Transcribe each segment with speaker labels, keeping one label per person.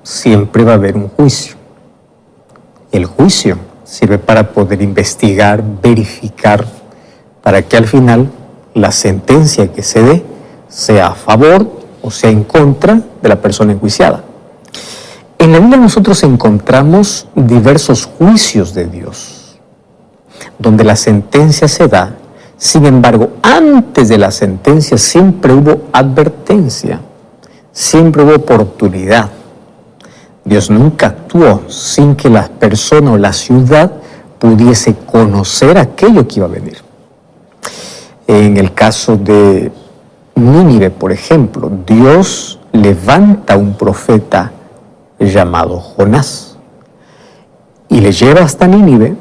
Speaker 1: Siempre va a haber un juicio. El juicio sirve para poder investigar, verificar, para que al final la sentencia que se dé sea a favor o sea en contra de la persona enjuiciada. En la Biblia nosotros encontramos diversos juicios de Dios, donde la sentencia se da. Sin embargo, antes de la sentencia siempre hubo advertencia, siempre hubo oportunidad. Dios nunca actuó sin que la persona o la ciudad pudiese conocer aquello que iba a venir. En el caso de Nínive, por ejemplo, Dios levanta a un profeta llamado Jonás y le lleva hasta Nínive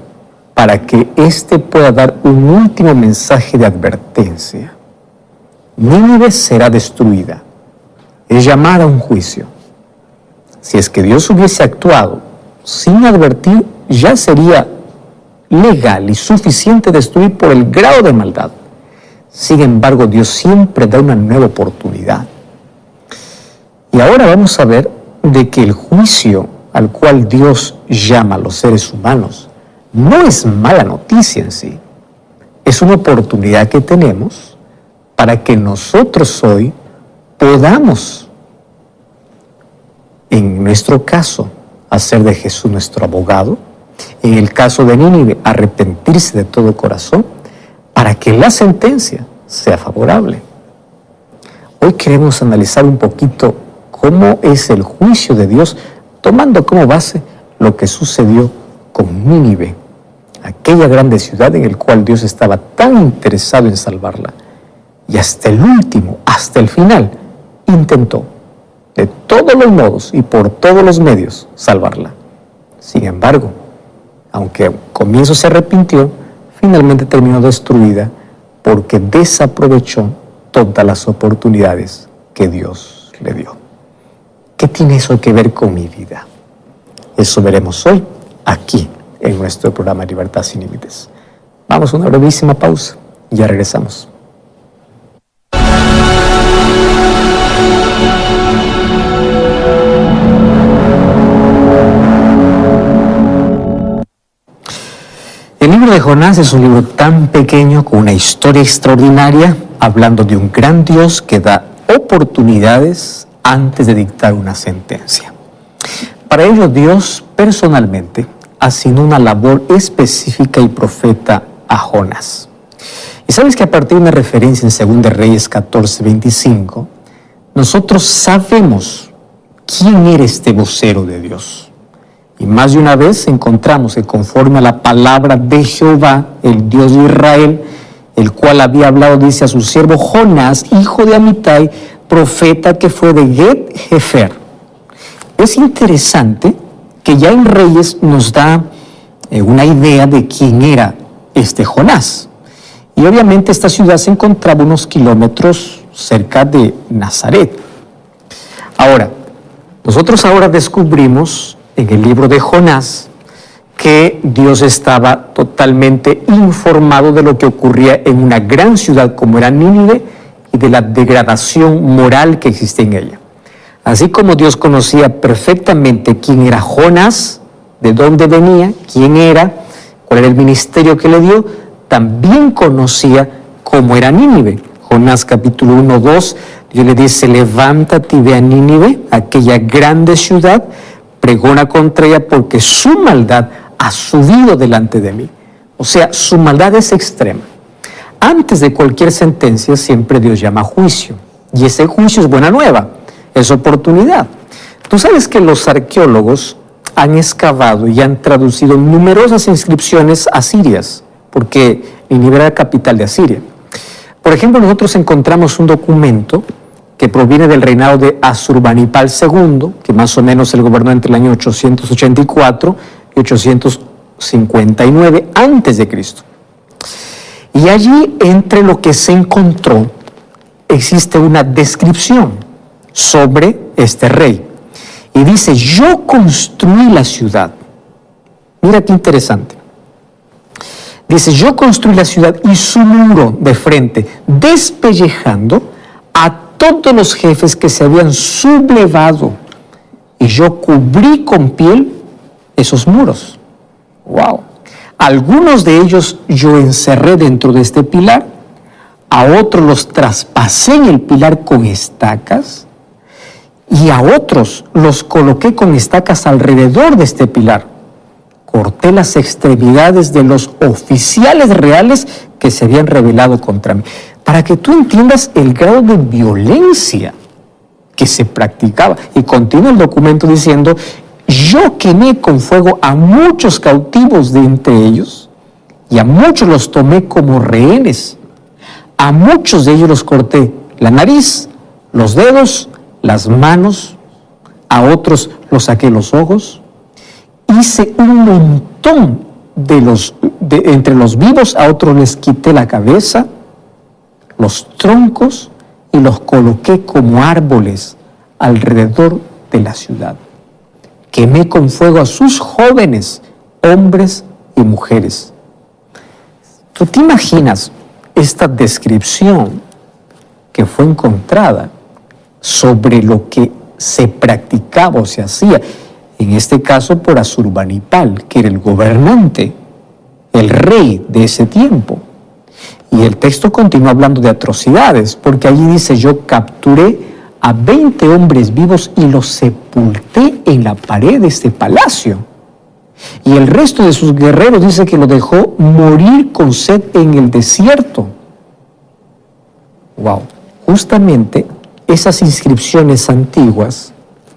Speaker 1: para que éste pueda dar un último mensaje de advertencia. Nínive será destruida, es llamada a un juicio. Si es que Dios hubiese actuado sin advertir, ya sería legal y suficiente destruir por el grado de maldad. Sin embargo, Dios siempre da una nueva oportunidad. Y ahora vamos a ver de que el juicio al cual Dios llama a los seres humanos no es mala noticia en sí. Es una oportunidad que tenemos para que nosotros hoy podamos, en nuestro caso, hacer de Jesús nuestro abogado. En el caso de Nínive, arrepentirse de todo corazón para que la sentencia sea favorable. Hoy queremos analizar un poquito cómo es el juicio de Dios, tomando como base lo que sucedió con Nínive, aquella grande ciudad en la cual Dios estaba tan interesado en salvarla. Y hasta el último, hasta el final, intentó de todos los modos y por todos los medios salvarla. Sin embargo, aunque al comienzo se arrepintió, finalmente terminó destruida porque desaprovechó todas las oportunidades que Dios le dio. ¿Qué tiene eso que ver con mi vida? Eso veremos hoy, aquí, en nuestro programa Libertad Sin Límites. Vamos a una brevísima pausa y ya regresamos. El libro de Jonás es un libro tan pequeño, con una historia extraordinaria, hablando de un gran Dios que da oportunidades antes de dictar una sentencia. Para ello, Dios personalmente asignó una labor específica y profeta a Jonás. Y sabes que a partir de una referencia en 2 Reyes 14:25, nosotros sabemos quién era este vocero de Dios. Y más de una vez encontramos que conforme a la palabra de Jehová, el Dios de Israel, el cual había hablado, dice, a su siervo Jonás, hijo de Amitai, profeta que fue de Get-Hefer. Es interesante que ya en Reyes nos da una idea de quién era este Jonás. Y obviamente esta ciudad se encontraba unos kilómetros cerca de Nazaret. Ahora, nosotros ahora descubrimos en el libro de Jonás que Dios estaba totalmente informado de lo que ocurría en una gran ciudad como era Nínive y de la degradación moral que existe en ella. Así como Dios conocía perfectamente quién era Jonás, de dónde venía, quién era, cuál era el ministerio que le dio, también conocía cómo era Nínive. Jonás capítulo 1-2, Dios le dice, levántate y ve a Nínive, aquella grande ciudad, pregona contra ella porque su maldad ha subido delante de mí. O sea, su maldad es extrema. Antes de cualquier sentencia, siempre Dios llama a juicio. Y ese juicio es buena nueva, es oportunidad. Tú sabes que los arqueólogos han excavado y han traducido numerosas inscripciones asirias, porque Nínive era la capital de Asiria. Por ejemplo, nosotros encontramos un documento que proviene del reinado de Asurbanipal II, que más o menos él gobernó entre el año 884 y 859 a.C. Y allí, entre lo que se encontró, existe una descripción sobre este rey. Y dice, yo construí la ciudad. Mira qué interesante. Dice, yo construí la ciudad y su muro de frente, despellejando a todos los jefes que se habían sublevado yo cubrí con piel esos muros. ¡Wow! Algunos de ellos yo encerré dentro de este pilar, a otros los traspasé en el pilar con estacas y a otros los coloqué con estacas alrededor de este pilar. Corté las extremidades de los oficiales reales que se habían rebelado contra mí. Para que tú entiendas el grado de violencia que se practicaba. Y continúa el documento diciendo, yo quemé con fuego a muchos cautivos de entre ellos y a muchos los tomé como rehenes. A muchos de ellos los corté la nariz, los dedos, las manos, a otros los saqué los ojos. Hice un montón entre los vivos, a otros les quité la cabeza, los troncos y los coloqué como árboles alrededor de la ciudad. Quemé con fuego a sus jóvenes, hombres y mujeres. ¿Tú te imaginas esta descripción que fue encontrada sobre lo que se practicaba o se hacía? En este caso por Asurbanipal, que era el gobernante, el rey de ese tiempo. Y el texto continúa hablando de atrocidades, porque allí dice, yo capturé a 20 hombres vivos y los sepulté en la pared de este palacio. Y el resto de sus guerreros dice que lo dejó morir con sed en el desierto. Wow, justamente esas inscripciones antiguas,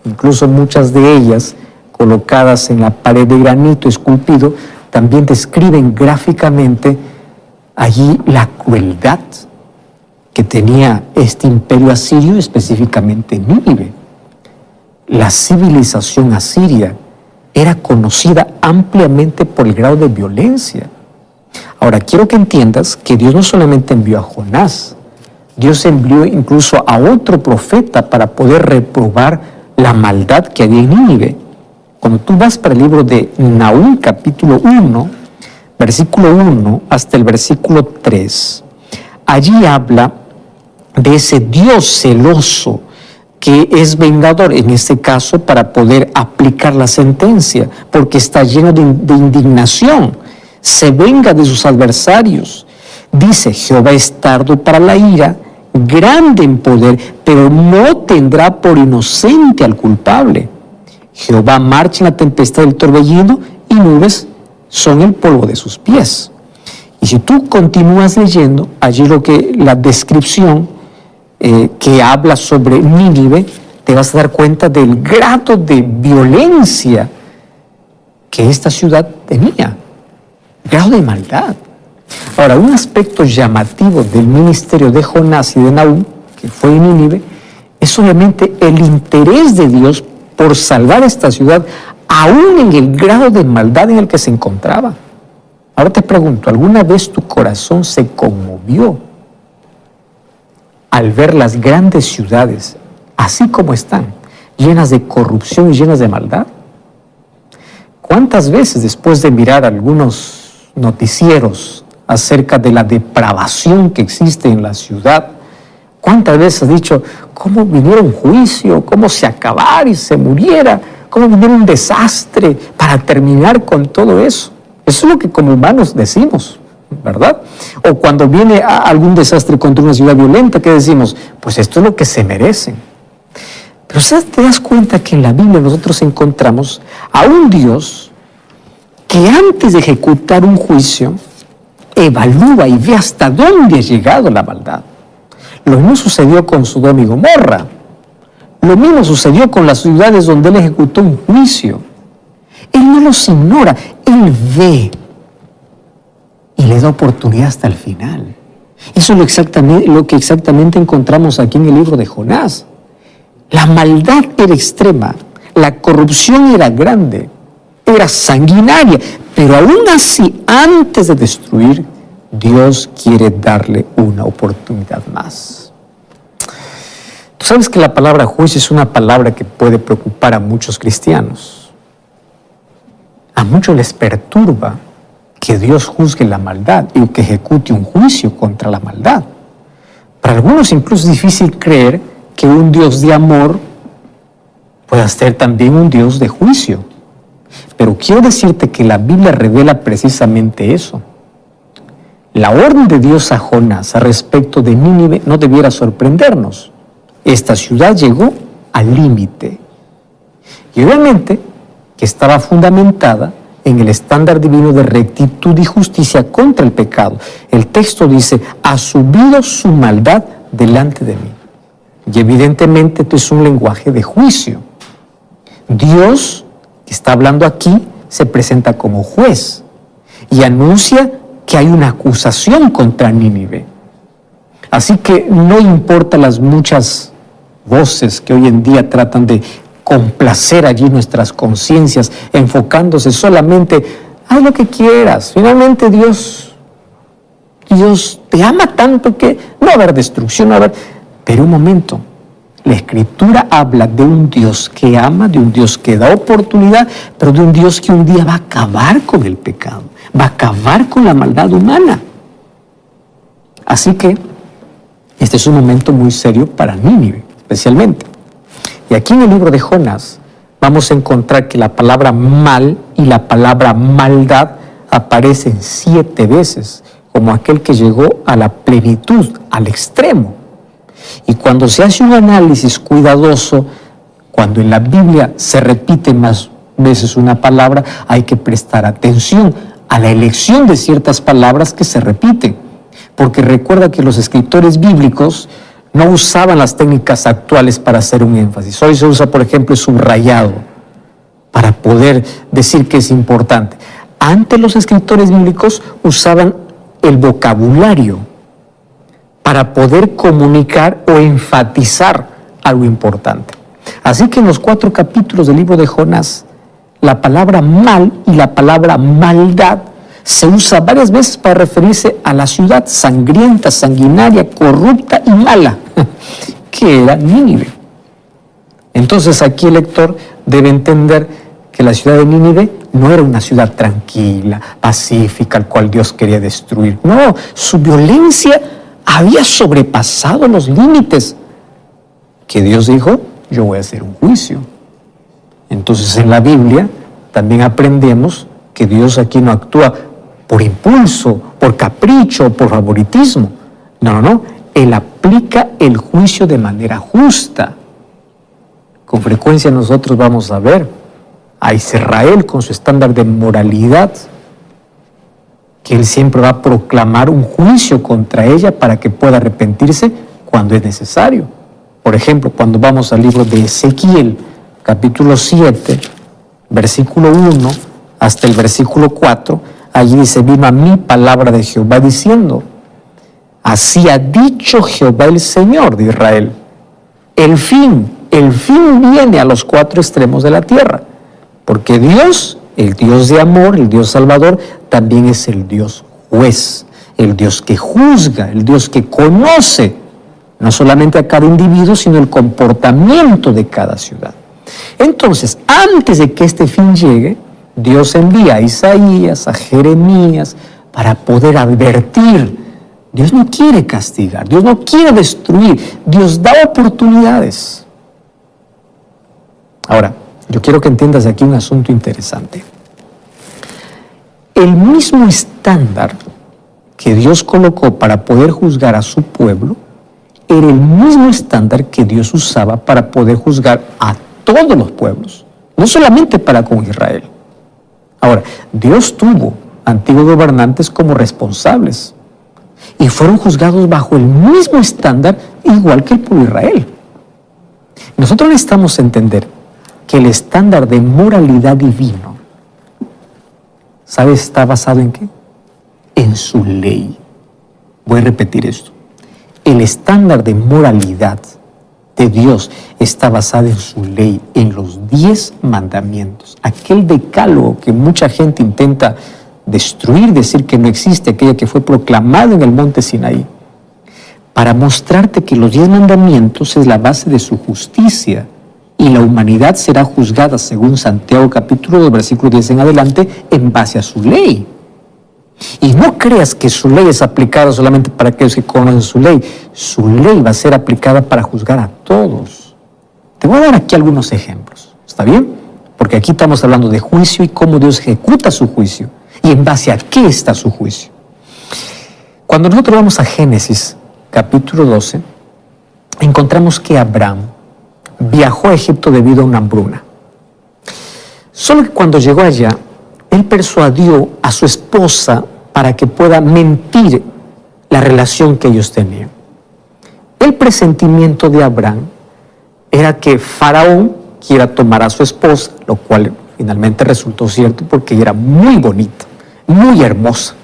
Speaker 1: incluso muchas de ellas colocadas en la pared de granito esculpido, también describen gráficamente allí la crueldad que tenía este imperio asirio, específicamente Nínive. La civilización asiria era conocida ampliamente por el grado de violencia. Ahora, quiero que entiendas que Dios no solamente envió a Jonás, Dios envió incluso a otro profeta para poder reprobar la maldad que había en Nínive. Cuando tú vas para el libro de Nahum, capítulo 1, versículo 1 hasta el versículo 3, allí habla de ese Dios celoso que es vengador, en este caso para poder aplicar la sentencia, porque está lleno de indignación, se venga de sus adversarios. Dice, Jehová es tardo para la ira, grande en poder, pero no tendrá por inocente al culpable. Jehová marcha en la tempestad del torbellino y nubes son el polvo de sus pies. Y si tú continúas leyendo, allí la descripción que habla sobre Nínive, te vas a dar cuenta del grado de violencia que esta ciudad tenía, grado de maldad. Ahora, un aspecto llamativo del ministerio de Jonás y de Nahum, que fue en Nínive, es obviamente el interés de Dios por salvar esta ciudad, aún en el grado de maldad en el que se encontraba. Ahora te pregunto, ¿alguna vez tu corazón se conmovió al ver las grandes ciudades, así como están, llenas de corrupción y llenas de maldad? ¿Cuántas veces después de mirar algunos noticieros acerca de la depravación que existe en la ciudad, cuántas veces has dicho, cómo viniera un juicio, cómo se acabara y se muriera, cómo viniera un desastre para terminar con todo eso? Eso es lo que como humanos decimos, ¿verdad? O cuando viene algún desastre contra una ciudad violenta, ¿qué decimos? Pues esto es lo que se merecen. Pero ¿sabes? Te das cuenta que en la Biblia nosotros encontramos a un Dios que antes de ejecutar un juicio, evalúa y ve hasta dónde ha llegado la maldad. Lo mismo sucedió con Sodoma y Gomorra. Lo mismo sucedió con las ciudades donde él ejecutó un juicio. Él no los ignora, él ve y le da oportunidad hasta el final. Eso es lo que exactamente encontramos aquí en el libro de Jonás. La maldad era extrema, la corrupción era grande, era sanguinaria, pero aún así, antes de destruir, Dios quiere darle una oportunidad más. Tú sabes que la palabra juicio es una palabra que puede preocupar a muchos cristianos. A muchos les perturba que Dios juzgue la maldad y que ejecute un juicio contra la maldad. Para algunos incluso es difícil creer que un Dios de amor pueda ser también un Dios de juicio. Pero quiero decirte que la Biblia revela precisamente eso. La orden de Dios a Jonás a respecto de Nínive no debiera sorprendernos. Esta ciudad llegó al límite. Y obviamente que estaba fundamentada en el estándar divino de rectitud y justicia contra el pecado. El texto dice, ha subido su maldad delante de mí. Y evidentemente esto es un lenguaje de juicio. Dios, que está hablando aquí, se presenta como juez y anuncia que hay una acusación contra Nínive. Así que no importa las muchas voces que hoy en día tratan de complacer allí nuestras conciencias, enfocándose solamente, haz lo que quieras. Finalmente Dios te ama tanto que no va a haber destrucción, no va a haber... Pero un momento, la Escritura habla de un Dios que ama, de un Dios que da oportunidad, pero de un Dios que un día va a acabar con el pecado, va a acabar con la maldad humana. Así que este es un momento muy serio para Nínive, especialmente. Y aquí en el libro de Jonás vamos a encontrar que la palabra mal y la palabra maldad aparecen 7 veces, como aquel que llegó a la plenitud, al extremo. Y cuando se hace un análisis cuidadoso, cuando en la Biblia se repite más veces una palabra, hay que prestar atención a la elección de ciertas palabras que se repiten. Porque recuerda que los escritores bíblicos no usaban las técnicas actuales para hacer un énfasis. Hoy se usa, por ejemplo, el subrayado para poder decir que es importante. Antes los escritores bíblicos usaban el vocabulario para poder comunicar o enfatizar algo importante. Así que en los 4 capítulos del libro de Jonás, la palabra mal y la palabra maldad se usa varias veces para referirse a la ciudad sangrienta, sanguinaria, corrupta y mala, que era Nínive. Entonces aquí el lector debe entender que la ciudad de Nínive no era una ciudad tranquila, pacífica, al cual Dios quería destruir. No, su violencia había sobrepasado los límites que Dios dijo, yo voy a hacer un juicio. Entonces en la Biblia también aprendemos que Dios aquí no actúa por impulso, por capricho, por favoritismo. No. Él aplica el juicio de manera justa. Con frecuencia nosotros vamos a ver a Israel con su estándar de moralidad, que Él siempre va a proclamar un juicio contra ella para que pueda arrepentirse cuando es necesario. Por ejemplo, cuando vamos al libro de Ezequiel, capítulo 7, versículo 1 hasta el versículo 4, allí dice, vino a mí palabra de Jehová diciendo, así ha dicho Jehová el Señor de Israel, el fin viene a los 4 extremos de la tierra, porque Dios, el Dios de amor, el Dios salvador, también es el Dios juez, el Dios que juzga, el Dios que conoce no solamente a cada individuo, sino el comportamiento de cada ciudad. Entonces, antes de que este fin llegue, Dios envía a Isaías, a Jeremías, para poder advertir. Dios no quiere castigar, Dios no quiere destruir, Dios da oportunidades. Ahora, yo quiero que entiendas aquí un asunto interesante. El mismo estándar que Dios colocó para poder juzgar a su pueblo era el mismo estándar que Dios usaba para poder juzgar a todos los pueblos, no solamente para con Israel. Ahora, Dios tuvo antiguos gobernantes como responsables y fueron juzgados bajo el mismo estándar igual que el pueblo de Israel. Nosotros necesitamos entender que el estándar de moralidad divino, ¿sabes? Está basado ¿en qué? En su ley. Voy a repetir esto. El estándar de moralidad de Dios está basado en su ley, en los 10 mandamientos. Aquel decálogo que mucha gente intenta destruir, decir que no existe, aquella que fue proclamada en el monte Sinaí, para mostrarte que los 10 mandamientos es la base de su justicia y la humanidad será juzgada, según Santiago capítulo 2, versículo 10 en adelante, en base a su ley. Y no creas que su ley es aplicada solamente para aquellos que conocen su ley. Su ley va a ser aplicada para juzgar a todos. Te voy a dar aquí algunos ejemplos, ¿está bien? Porque aquí estamos hablando de juicio y cómo Dios ejecuta su juicio y en base a qué está su juicio. Cuando nosotros vamos a Génesis, capítulo 12, encontramos que Abraham viajó a Egipto debido a una hambruna. Solo que cuando llegó allá, él persuadió a su esposa para que pueda mentir la relación que ellos tenían. El presentimiento de Abraham era que Faraón quiera tomar a su esposa, lo cual finalmente resultó cierto porque ella era muy bonita, muy hermosa.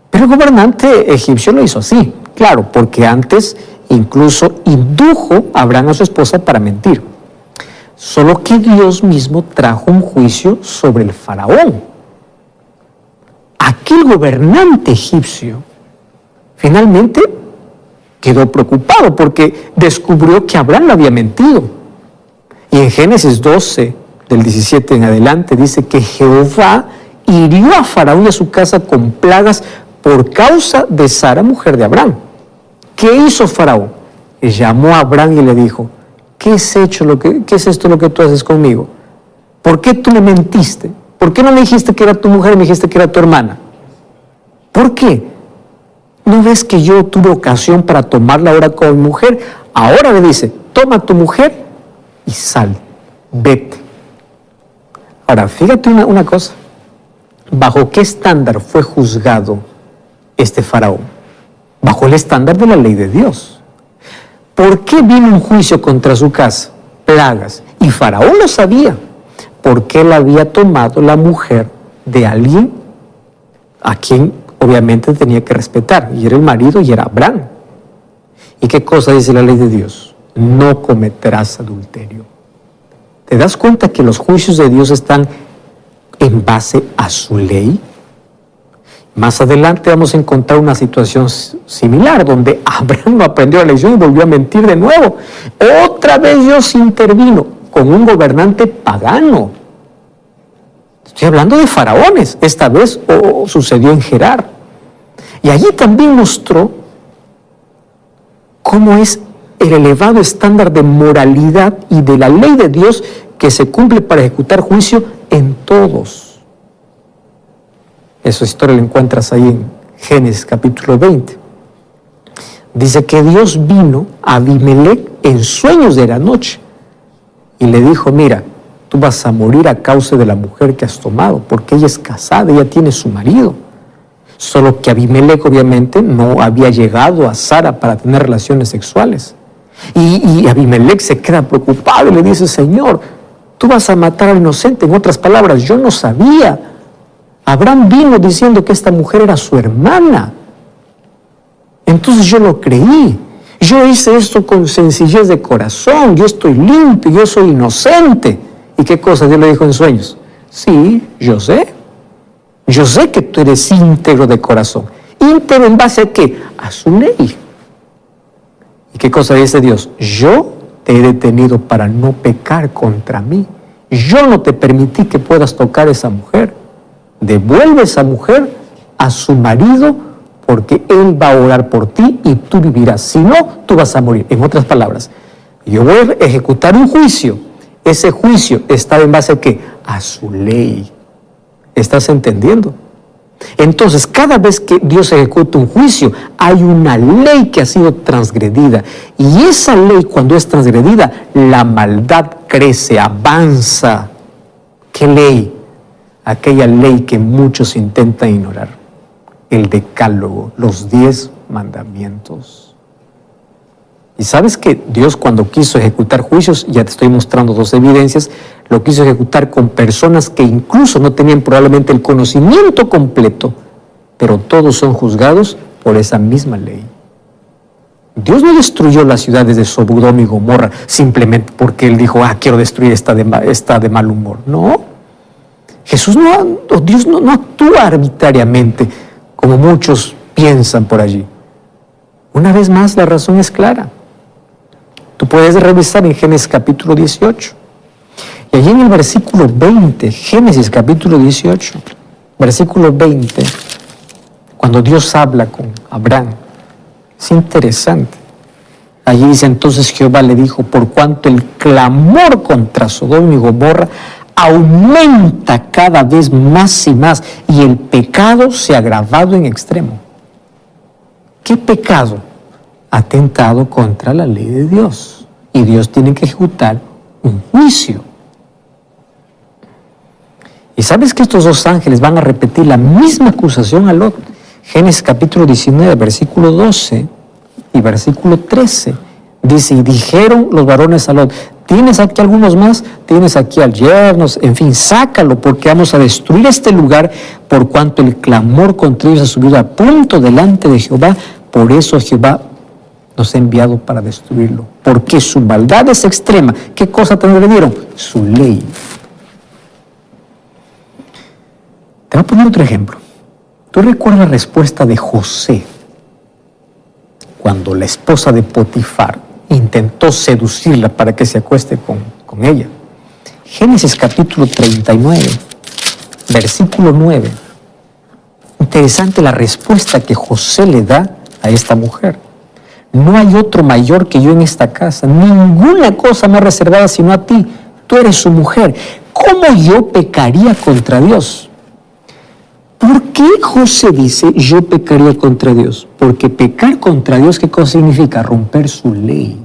Speaker 1: Pero el gobernante egipcio lo hizo así, claro, porque antes incluso indujo a Abraham a su esposa para mentir. Solo que Dios mismo trajo un juicio sobre el faraón. Aquel gobernante egipcio finalmente quedó preocupado porque descubrió que Abraham le había mentido. Y en Génesis 12, del 17 en adelante, dice que Jehová hirió a Faraón y a su casa con plagas por causa de Sara, mujer de Abraham. ¿Qué hizo Faraón? Llamó a Abraham y le dijo, ¿qué es esto lo que tú haces conmigo? ¿Por qué tú me mentiste? ¿Por qué no me dijiste que era tu mujer y me dijiste que era tu hermana? ¿Por qué? ¿No ves que yo tuve ocasión para tomarla ahora como mujer? Ahora le dice, toma a tu mujer y sal, vete. Ahora, fíjate una cosa. ¿Bajo qué estándar fue juzgado este faraón? Bajo el estándar de la ley de Dios. ¿Por qué vino un juicio contra su casa? Plagas. Y Faraón lo sabía. Porque él había tomado la mujer de alguien a quien obviamente tenía que respetar. Y era el marido y era Abraham. ¿Y qué cosa dice la ley de Dios? No cometerás adulterio. ¿Te das cuenta que los juicios de Dios están en base a su ley? Más adelante vamos a encontrar una situación similar, donde Abraham no aprendió la lección y volvió a mentir de nuevo. Otra vez Dios intervino con un gobernante pagano. Estoy hablando de faraones. Esta vez sucedió en Gerar. Y allí también mostró cómo es el elevado estándar de moralidad y de la ley de Dios que se cumple para ejecutar juicio en todos. Esa historia la encuentras ahí en Génesis capítulo 20. Dice que Dios vino a Abimelec en sueños de la noche y le dijo, mira, tú vas a morir a causa de la mujer que has tomado, porque ella es casada, ella tiene su marido. Solo que Abimelec obviamente no había llegado a Sara para tener relaciones sexuales. Y Abimelec se queda preocupado y le dice, Señor, tú vas a matar al inocente. En otras palabras, yo no sabía. Abraham vino diciendo que esta mujer era su hermana. Entonces yo lo creí. Yo hice esto con sencillez de corazón. Yo estoy limpio, yo soy inocente. ¿Y qué cosa Dios le dijo en sueños? Sí, yo sé. Yo sé que tú eres íntegro de corazón. ¿Íntegro en base a qué? A su ley. ¿Y qué cosa dice Dios? Yo te he detenido para no pecar contra mí. Yo no te permití que puedas tocar a esa mujer. Devuelve a esa mujer a su marido porque él va a orar por ti y tú vivirás. Si no, tú vas a morir. En otras palabras, yo voy a ejecutar un juicio. Ese juicio está en base a ¿qué? A su ley. ¿Estás entendiendo? Entonces, cada vez que Dios ejecuta un juicio, hay una ley que ha sido transgredida. Y esa ley, cuando es transgredida, la maldad crece, avanza. ¿Qué ley? Aquella ley que muchos intentan ignorar. El decálogo, los 10 mandamientos. Y sabes que Dios, cuando quiso ejecutar juicios, ya te estoy mostrando 2 evidencias, lo quiso ejecutar con personas que incluso no tenían probablemente el conocimiento completo, pero todos son juzgados por esa misma ley. Dios no destruyó las ciudades de Sodoma y Gomorra simplemente porque Él dijo, quiero destruir esta de mal humor. No. Dios no actúa arbitrariamente, como muchos piensan por allí. Una vez más, la razón es clara. Tú puedes revisar en Génesis capítulo 18. Y allí en el versículo 20, Génesis capítulo 18, versículo 20, cuando Dios habla con Abraham, es interesante. Allí dice, entonces Jehová le dijo, por cuanto el clamor contra Sodoma y Gomorra aumenta cada vez más y más, y el pecado se ha agravado en extremo. ¿Qué pecado? Atentado contra la ley de Dios. Y Dios tiene que ejecutar un juicio. Y sabes que estos dos ángeles van a repetir la misma acusación a Lot. Génesis capítulo 19, versículo 12 y versículo 13. Dice, y dijeron los varones a Lot, ¿tienes aquí algunos más? ¿Tienes aquí al yerno? En fin, sácalo, porque vamos a destruir este lugar, por cuanto el clamor contra ellos ha subido a punto delante de Jehová. Por eso Jehová nos ha enviado para destruirlo, porque su maldad es extrema. ¿Qué cosa transgredieron? Su ley. Te voy a poner otro ejemplo. ¿Tú recuerdas la respuesta de José cuando la esposa de Potifar intentó seducirla para que se acueste con ella? Génesis capítulo 39, versículo 9. Interesante la respuesta que José le da a esta mujer. No hay otro mayor que yo en esta casa, ninguna cosa más reservada sino a ti. Tú eres su mujer. ¿Cómo yo pecaría contra Dios? ¿Por qué José dice, yo pecaría contra Dios? Porque pecar contra Dios, ¿qué cosa significa? Romper su ley.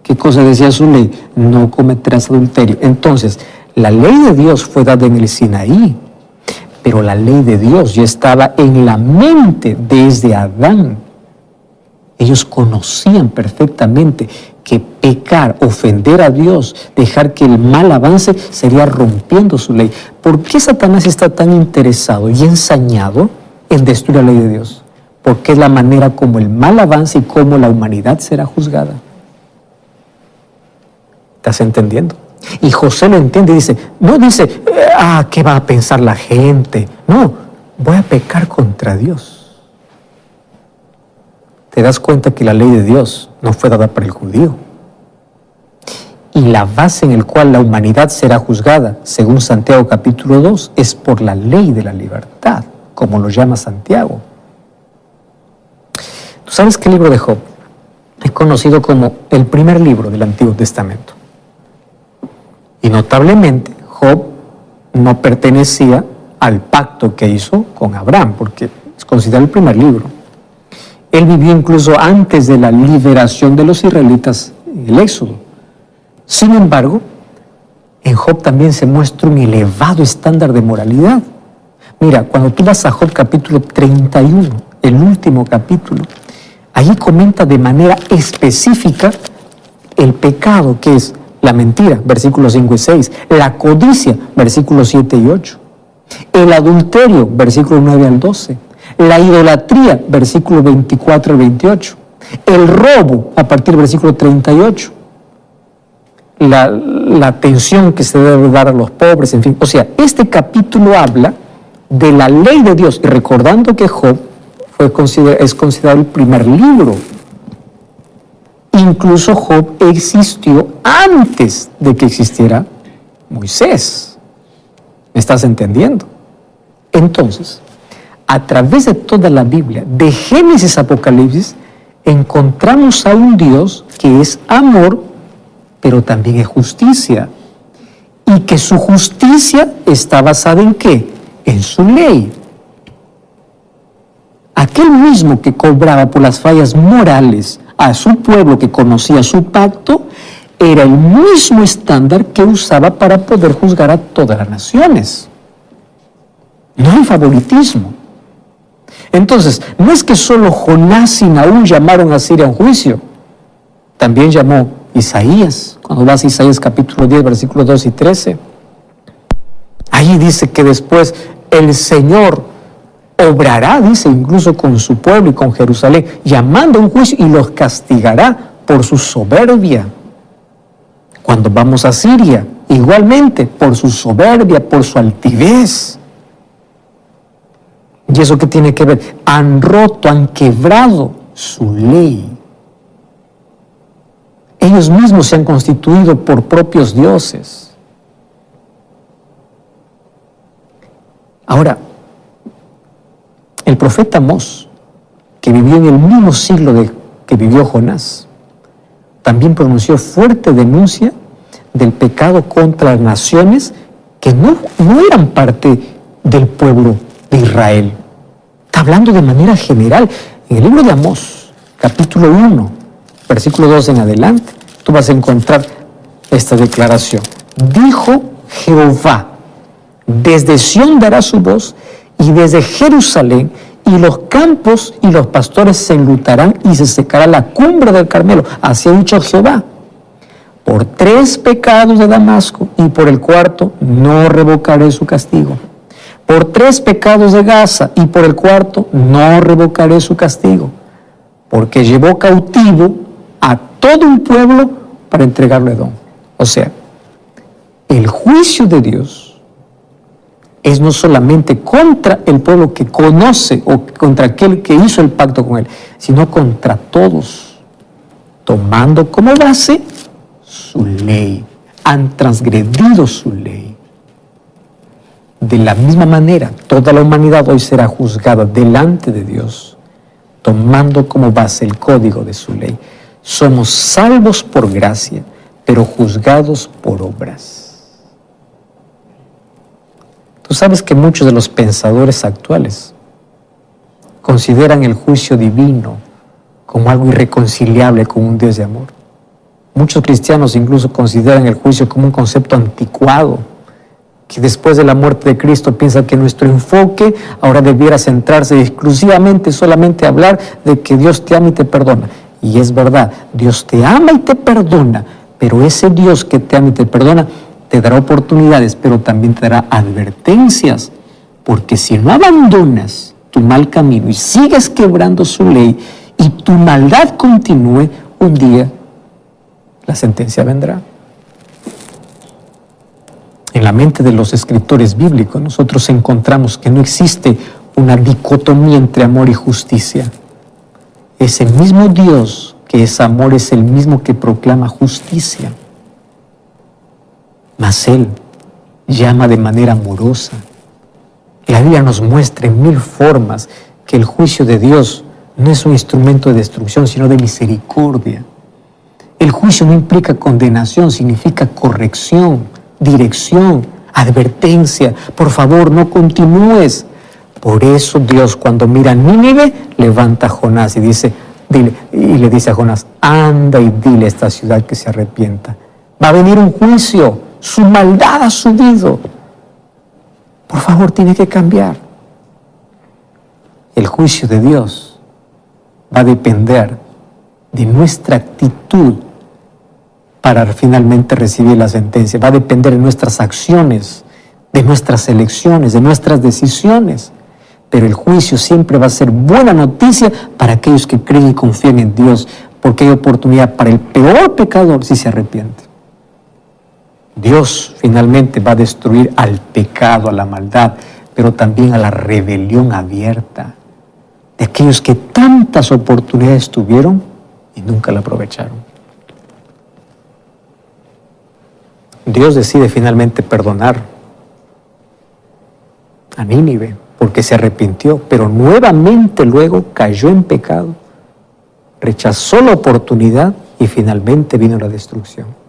Speaker 1: ¿Qué cosa decía su ley? No cometerás adulterio. Entonces, la ley de Dios fue dada en el Sinaí, pero la ley de Dios ya estaba en la mente desde Adán. Ellos conocían perfectamente que pecar, ofender a Dios, dejar que el mal avance, sería rompiendo su ley. ¿Por qué Satanás está tan interesado y ensañado en destruir la ley de Dios? Porque es la manera como el mal avanza y cómo la humanidad será juzgada. ¿Estás entendiendo? Y José lo entiende y dice, no dice, ¿qué va a pensar la gente? No, voy a pecar contra Dios. Te das cuenta que la ley de Dios no fue dada para el judío. Y la base en la cual la humanidad será juzgada, según Santiago capítulo 2, es por la ley de la libertad, como lo llama Santiago. Tú sabes que el libro de Job es conocido como el primer libro del Antiguo Testamento. Y notablemente, Job no pertenecía al pacto que hizo con Abraham, porque es considerado el primer libro. Él vivió incluso antes de la liberación de los israelitas en el Éxodo. Sin embargo, en Job también se muestra un elevado estándar de moralidad. Mira, cuando tú vas a Job capítulo 31, el último capítulo, allí comenta de manera específica el pecado, que es la mentira, versículos 5 y 6, la codicia, versículos 7 y 8, el adulterio, versículos 9 al 12, la idolatría, versículo 24 al 28, el robo, a partir del versículo 38, la atención que se debe dar a los pobres, en fin. O sea, este capítulo habla de la ley de Dios, y recordando que Job es considerado el primer libro. Incluso Job existió antes de que existiera Moisés. ¿Me estás entendiendo? Entonces, a través de toda la Biblia, de Génesis a Apocalipsis, encontramos a un Dios que es amor, pero también es justicia. Y que su justicia está basada ¿en qué? En su ley. Aquel mismo que cobraba por las fallas morales a su pueblo que conocía su pacto, era el mismo estándar que usaba para poder juzgar a todas las naciones. No hay favoritismo. Entonces, no es que solo Jonás y Nahum llamaron a Siria a un juicio. También llamó Isaías. Cuando vas a Isaías capítulo 10, versículos 2 y 13. Ahí dice que después el Señor obrará, dice, incluso con su pueblo y con Jerusalén, llamando a un juicio y los castigará por su soberbia. Cuando vamos a Siria, igualmente, por su soberbia, por su altivez. ¿Y eso qué tiene que ver? Han roto, han quebrado su ley. Ellos mismos se han constituido por propios dioses. Ahora, el profeta Amós, que vivió en el mismo siglo que vivió Jonás, también pronunció fuerte denuncia del pecado contra las naciones que no eran parte del pueblo de Israel. Está hablando de manera general. En el libro de Amós, capítulo 1, versículo 2 en adelante, tú vas a encontrar esta declaración. Dijo Jehová, desde Sión dará su voz, y desde Jerusalén, y los campos y los pastores se enlutarán, y se secará la cumbre del Carmelo. Así ha dicho Jehová. Por 3 pecados de Damasco, y por el 4 no revocaré su castigo. Por 3 pecados de Gaza, y por el 4 no revocaré su castigo. Porque llevó cautivo a todo un pueblo para entregarlo a Edom. O sea, el juicio de Dios es no solamente contra el pueblo que conoce o contra aquel que hizo el pacto con él, sino contra todos, tomando como base su ley. Han transgredido su ley. De la misma manera, toda la humanidad hoy será juzgada delante de Dios, tomando como base el código de su ley. Somos salvos por gracia, pero juzgados por obras. Tú sabes que muchos de los pensadores actuales consideran el juicio divino como algo irreconciliable con un Dios de amor. Muchos cristianos incluso consideran el juicio como un concepto anticuado, que después de la muerte de Cristo piensa que nuestro enfoque ahora debiera centrarse exclusivamente, solamente hablar de que Dios te ama y te perdona. Y es verdad, Dios te ama y te perdona, pero ese Dios que te ama y te perdona te dará oportunidades, pero también te dará advertencias, porque si no abandonas tu mal camino y sigues quebrando su ley y tu maldad continúe, un día la sentencia vendrá. En la mente de los escritores bíblicos nosotros encontramos que no existe una dicotomía entre amor y justicia. Ese mismo Dios que es amor es el mismo que proclama justicia. Mas Él llama de manera amorosa. La Biblia nos muestra en 1000 formas que el juicio de Dios no es un instrumento de destrucción, sino de misericordia. El juicio no implica condenación, significa corrección, dirección, advertencia. Por favor, no continúes. Por eso Dios, cuando mira a Nínive, levanta a Jonás y le dice a Jonás, anda y dile a esta ciudad que se arrepienta. Va a venir un juicio. Su maldad ha subido. Por favor, tiene que cambiar. El juicio de Dios va a depender de nuestra actitud para finalmente recibir la sentencia. Va a depender de nuestras acciones, de nuestras elecciones, de nuestras decisiones. Pero el juicio siempre va a ser buena noticia para aquellos que creen y confían en Dios, porque hay oportunidad para el peor pecador si se arrepiente. Dios finalmente va a destruir al pecado, a la maldad, pero también a la rebelión abierta de aquellos que tantas oportunidades tuvieron y nunca la aprovecharon. Dios decide finalmente perdonar a Nínive porque se arrepintió, pero nuevamente luego cayó en pecado, rechazó la oportunidad y finalmente vino la destrucción.